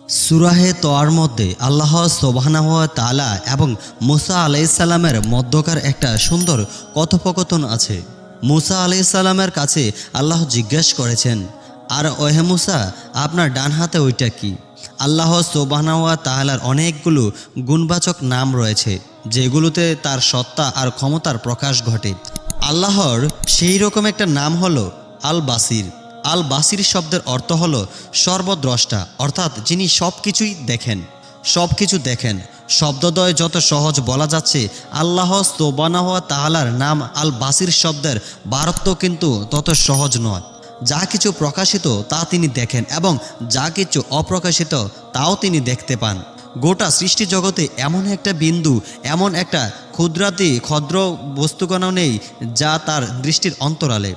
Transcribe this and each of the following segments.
সূরাহে তওয়ার মধ্যে আল্লাহ সুবহানাহু ওয়া তাআলা এবং মূসা আলাইহিস সালামের মধ্যকার একটা সুন্দর কথোপকথন আছে। মূসা আলাইহিস সালামের কাছে আল্লাহ জিজ্ঞেস করেছেন, আর ওহে মূসা, আপনার ডান হাতে ওইটা কি? আল্লাহ সুবহানাহু ওয়া তাআলার অনেকগুলো গুণবাচক নাম রয়েছে, যেগুলোতে তার সত্তা আর ক্ষমতার প্রকাশ ঘটে। আল্লাহর সেই রকম একটা নাম হলো আল বাসির। আল বাসির শব্দের অর্থ হলো সর্বদ্রষ্টা, অর্থাৎ যিনি সব কিছু দেখেন। শব্দদ্বয় যত সহজ বলা যাচ্ছে, আল্লাহ সুবহানাহু ওয়া তাআলার নাম আল বাসির শব্দের বারত্ব কিন্তু তত সহজ নয়। যা কিছু প্রকাশিত তা তিনি দেখেন এবং যা কিছু অপ্রকাশিত তাও তিনি দেখতে পান। গোটা সৃষ্টি জগতে এমন একটা বিন্দু, এমন একটা ক্ষুদ্র বস্তুকণাও নেই যা তার দৃষ্টির অন্তরালে।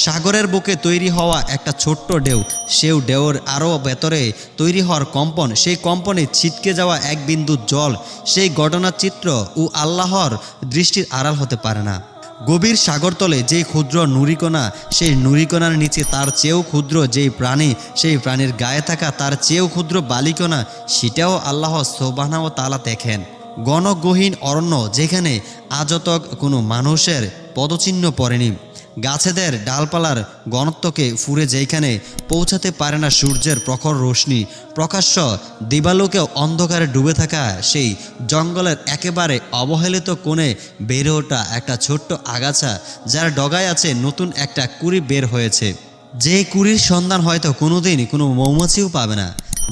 সাগরের বুকে তৈরি হওয়া একটা ছোট্ট ঢেউ, সেই ঢেউর আরও ভেতরে তৈরি হওয়ার কম্পন, সেই কম্পনে ছিটকে যাওয়া এক বিন্দু জল, সেই ঘটনার চিত্র ও আল্লাহর দৃষ্টির আড়াল হতে পারে না। গভীর সাগরতলে যেই ক্ষুদ্র নুড়িকণা, সেই নুড়িকণার নিচে তার চেয়েও ক্ষুদ্র যেই প্রাণী, সেই প্রাণীর গায়ে থাকা তার চেয়েও ক্ষুদ্র বালিকণা, সেটাও আল্লাহ সুবহানাহু ওয়া তাআলা দেখেন। গণগহীন অরণ্য, যেখানে আজতক কোনো মানুষের পদচিহ্ন পড়েনি। গাছেদের ডালপালার ঘনত্বকে ফুঁড়ে যেখানে পৌঁছাতে পারে না সূর্যের প্রখর রোশনি, প্রকাশ্য দিবালোকে অন্ধকারে ডুবে থাকা সেই জঙ্গলের একেবারে অবহেলিত কোণে বেড়ে ওঠা একটা ছোট্ট আগাছা, যার ডগায় আছে নতুন একটা কুঁড়ি বের হয়েছে। যে কুঁড়ির সন্ধান হয়তো কোনোদিন কোনো মৌমাছিও পাবে না,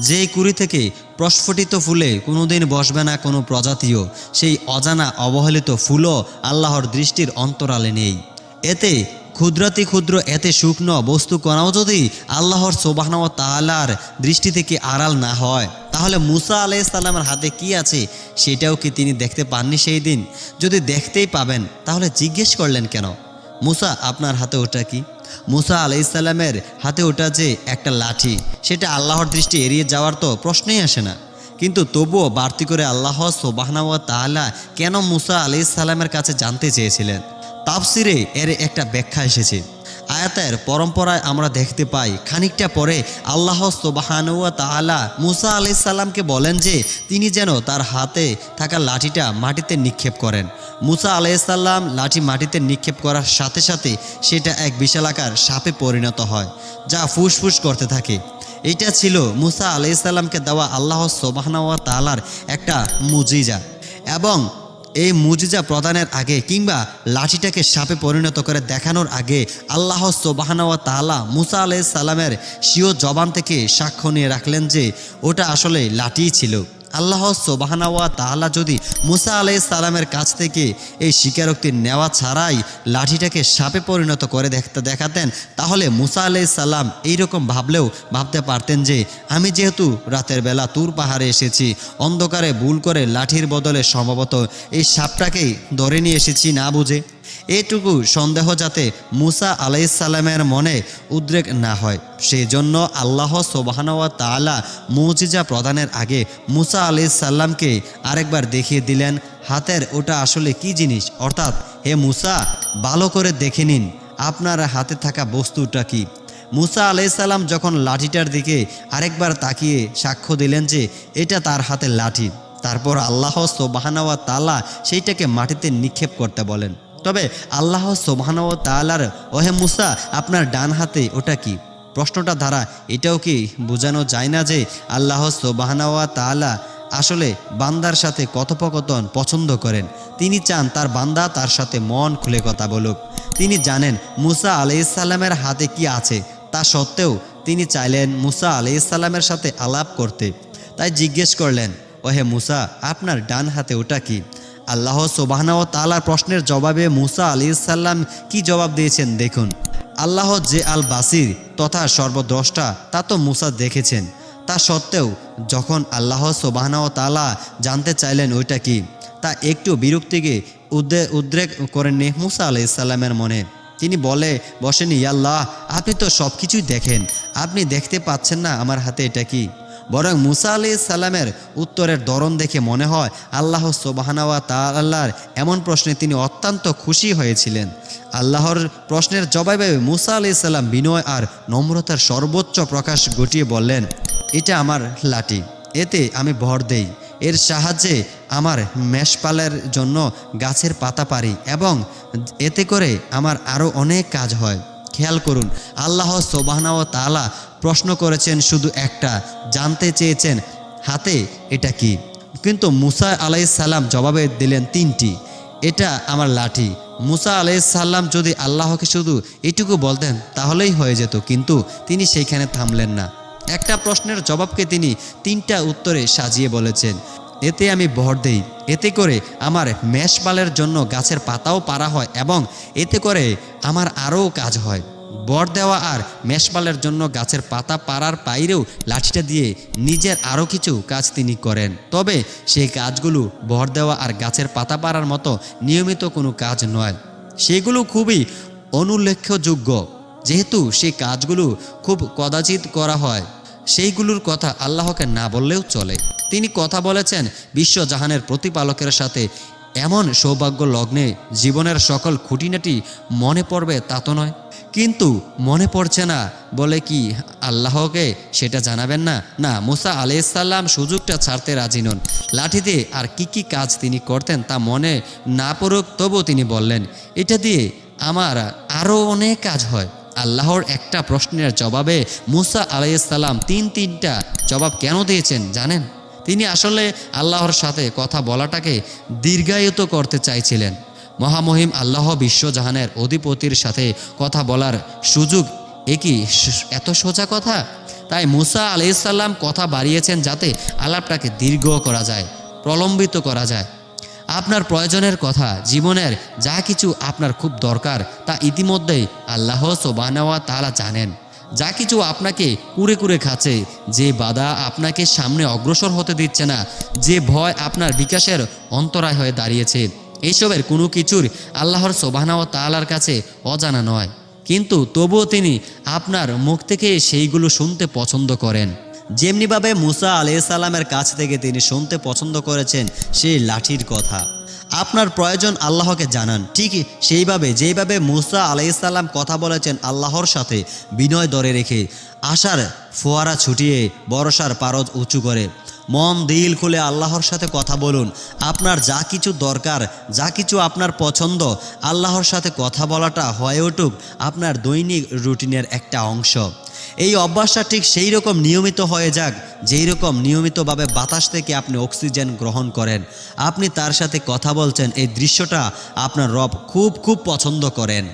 যে কুঁড়ি থেকে প্রস্ফুটিত ফুলে কোনোদিন বসবে না কোনো প্রজাতিও, সেই অজানা অবহেলিত ফুলও আল্লাহর দৃষ্টির অন্তরালে নেই। এতে ক্ষুদ্রাতি ক্ষুদ্র এতে শুকনো বস্তু কণাও যদি আল্লাহর সুবহানাহু ওয়া তাআলার দৃষ্টি থেকে আড়াল না হয়, তাহলে মূসা আলাইহিস সালামের হাতে কি আছে সেটাও কি তিনি দেখতে পাননি সেই দিন? যদি দেখতেই পাবেন তাহলে জিজ্ঞেস করলেন কেন? মূসা, আপনার হাতে ওটা কি? মূসা আলাইহিস সালামের হাতে ওটা যে একটা লাঠি, সেটা আল্লাহর দৃষ্টি এড়িয়ে যাওয়ার তো প্রশ্নই আসে না। কিন্তু তবুও বাড়তি করে আল্লাহ সুবহানাহু ওয়া তাআলা কেন মূসা আলাইহিস সালামের কাছে জানতে চেয়েছিলেন? তাফসিরে এর একটা ব্যাখ্যা এসেছে। আয়াতের পরম্পরায় আমরা দেখতে পাই, খানিকটা পরে আল্লাহ সুবহানাহু ওয়া তাআলা মূসা আলাইহিস সালামকে বলেন যে তিনি যেন তার হাতে থাকা লাঠিটা মাটিতে নিক্ষেপ করেন। মূসা আলাইহিস সালাম লাঠি মাটিতে নিক্ষেপ করার সাথে সাথে সেটা এক বিশালাকার সাপে পরিণত হয়, যা ফুসফুস করতে থাকে। এটা ছিল মূসা আলাইহিস সালামকে দেওয়া আল্লাহ সুবহানাহু ওয়া তাআলার একটা মুজিজা। এবং এই মুজিজা প্রদানের আগে কিংবা লাঠিটাকে সাপে পরিণত করে দেখানোর আগে আল্লাহ সুবহানাহু ওয়া তাআলা মূসা আলাইহিস সালামের স্বীয় জবান থেকে সাক্ষ্য নিয়ে রাখলেন যে ওটা আসলে লাঠিই ছিল। আল্লাহ সুবহানাহু ওয়া তাআলা যদি মূসা আলাইহিস সালামের কাছ থেকে এই স্বীকারোক্তি নেওয়া ছাড়াই লাঠিটাকে সাপে পরিণত করে দেখাতেন, তাহলে মূসা আলাইহিস সালাম এইরকম ভাবতে পারতেন যে আমি যেহেতু রাতের বেলা তুর পাহাড়ে এসেছি, অন্ধকারে ভুল করে লাঠির বদলে সম্ভবত এই সাপটাকেই ধরে নিয়ে এসেছি না বুঝে। এটুকু সন্দেহ যাতে মূসা আলাইহিস সালামের মনে উদ্রেক না হয়, সেই জন্য আল্লাহ সুবহানাহু ওয়া তাআলা মুজিজা প্রদানের আগে মূসা আলাইহিস সালামকে আরেকবার দেখিয়ে দিলেন হাতের ওটা আসলে কি জিনিস। অর্থাৎ, হে মূসা, ভালো করে দেখে নিন আপনার হাতে থাকা বস্তুটা কি। মূসা আলাইহিস সালাম যখন লাঠিটার দিকে আরেকবার তাকিয়ে সাক্ষ্য দিলেন যে এটা তার হাতের লাঠি, তারপর আল্লাহ সুবহানাহু ওয়া তাআলা সেইটাকে মাটিতে নিক্ষেপ করতে বলেন। তবে আল্লাহ সুবহানাহু ওয়া তাআলার ওহে মূসা, আপনার ডান হাতে ওটা কি প্রশ্নটা দ্বারা এটাও কি বোঝানো যায় না যে আল্লাহ সুবহানাহু ওয়া তাআলা আসলে বান্দার সাথে কথোপকথন পছন্দ করেন? তিনি চান তার বান্দা তার সাথে মন খুলে কথা বলুক। তিনি জানেন মূসা আলাইহিস সালামের হাতে কি আছে, তা সত্ত্বেও তিনি চাইলেন মূসা আলাইহিস সালামের সাথে আলাপ করতে। তাই জিজ্ঞেস করলেন, ওহে মূসা, আপনার ডান হাতে ওটা কি? আল্লাহ সুবহানাহু ওয়া তাআলার প্রশ্নের জবাবে মূসা আলাইহিস সালাম কি জবাব দিয়েছেন দেখুন। আল্লাহ যে আল বাসির তথা সর্বদ্রষ্টা তা তো মূসা দেখেছেন। তা সত্ত্বেও যখন আল্লাহ সুবহানাহু ওয়া তাআলা জানতে চাইলেন ওইটা কি, তা একটু বিরক্তিকে উদ্রেক করেননি মূসা আলাইহিস সালামের মনে। তিনি বলে বসেন, ইয়া আল্লাহ, আপনি তো সব কিছুই দেখেন, আপনি দেখতে পাচ্ছেন না আমার হাতে এটা কি? বরং মূসা আলাইহিস সালামের উত্তরের ধরন দেখে মনে হয় আল্লাহ সুবহানাহু ওয়া তাআলার এমন প্রশ্নে তিনি অত্যন্ত খুশি হয়েছিলেন। আল্লাহর প্রশ্নের জবাবে মূসা আলাইহিস সালাম বিনয় আর নম্রতার সর্বোচ্চ প্রকাশ ঘটিয়ে বললেন, এটা আমার লাঠি। এতে আমি ভর দেই। এর সাহায্যে আমার মেষপালের জন্য গাছের পাতা পারি এবং এতে করে আমার আরও অনেক কাজ হয়। খেয়াল করুন, আল্লাহ সুবহানাহু ওয়া তাআলা প্রশ্ন করেছেন শুধু একটা, জানতে চেয়েছেন হাতে এটা কি, কিন্তু মুসা আলাইহিস সালাম জবাবে দিলেন তিনটি। এটা আমার লাঠি। মুসা আলাইহিস সালাম যদি আল্লাহকে শুধু এটুকু বলতেন তাহলেই হয়ে যেত, কিন্তু তিনি সেইখানে থামলেন না। একটা প্রশ্নের জবাবকে তিনি তিনটা উত্তরে সাজিয়ে বলেছেন, এতে আমি ভর দেই, এতে করে আমার মেষপালের জন্য গাছের পাতাও পারা হয় এবং এতে করে আমার আরও কাজ হয়। বর দেওয়া আর মেষপালের জন্য গাছের পাতা পাড়ার বাইরেও লাঠিটা দিয়ে নিজের আরও কিছু কাজ তিনি করেন। তবে সেই কাজগুলো বর দেওয়া আর গাছের পাতা পাড়ার মতো নিয়মিত কোনো কাজ নয়, সেগুলো খুবই অনুল্লেখযোগ্য। যেহেতু সেই কাজগুলো খুব কদাচিৎ করা হয়, সেইগুলোর কথা আল্লাহকে না বললেও চলে। তিনি কথা বলেছেন বিশ্বজাহানের প্রতিপালকের সাথে, এমন সৌভাগ্য লগ্নে জীবনের সকল খুঁটিনাটি মনে পড়বে তা তো নয়। কিন্তু মনে পড়ছে না বলে কি আল্লাহকে সেটা জানাবেন না? না, মুসা আলাইহিস সালাম সুযোগটা ছাড়তে রাজি নন। লাঠিতে আর কি কাজ তিনি করতেন তা মনে না পড়ুক, তবুও তিনি বললেন, এটা দিয়ে আমার আরও অনেক কাজ হয়। আল্লাহর একটা প্রশ্নের জবাবে মুসা আলাইহিস সালাম তিনটা জবাব কেন দিয়েছেন জানেন? তিনি আসলে আল্লাহর সাথে কথা বলাটাকে দীর্ঘায়িত করতে চাইছিলেন। মহামহিম আল্লাহ বিশ্বজাহানের অধিপতির সাথে কথা বলার সুযোগ কি এত সোজা কথা? তাই মুসা আলাইহিস সালাম কথা বাড়িয়েছেন যাতে আলাপটাকে দীর্ঘ করা যায়, প্রলম্বিত করা যায়। আপনার প্রয়োজনের কথা, জীবনের যা কিছু আপনার খুব দরকার তা ইতিমধ্যেই আল্লাহ সুবহানাহু ওয়া তাআলা জানেন। যা কিছু আপনাকে কুরে কুরে খাচ্ছে, যে বাধা আপনাকে সামনে অগ্রসর হতে দিচ্ছে না, যে ভয় আপনার বিকাশের অন্তরায় হয়ে দাঁড়িয়েছে, এইসবের কোনো কিছুর আল্লাহর সুবহানাহু ওয়া তাআলার কাছে অজানা নয়। কিন্তু তবুও তিনি আপনার মুখ থেকে সেইগুলো শুনতে পছন্দ করেন। যেমনিভাবে মুসা আলাইহিস সালামের কাছ থেকে তিনি শুনতে পছন্দ করেছেন সেই লাঠির কথা। আপনার প্রয়োজন আল্লাহকে জানান, ঠিক যেইভাবে মুসা আলাইহিস সালাম কথা বলেছেন আল্লাহর সাথে বিনয় ধরে রেখে, আশার ফোয়ারা ছুটিয়ে ভরসার পারদ উঁচু করে মন দিল খুলে আল্লাহর সাথে কথা বলুন। আপনার যা কিছু দরকার, যা কিছু আপনার পছন্দ, আল্লাহর সাথে কথা বলাটা হয়ে উঠুক আপনার দৈনিক রুটিনের একটা অংশ। এই অভ্যাসটা ঠিক সেই রকম নিয়মিত হয়ে যাক যেই রকম নিয়মিতভাবে বাতাস থেকে আপনি অক্সিজেন গ্রহণ করেন। আপনি তার সাথে কথা বলছেন, এই দৃশ্যটা আপনার রব খুব পছন্দ করেন।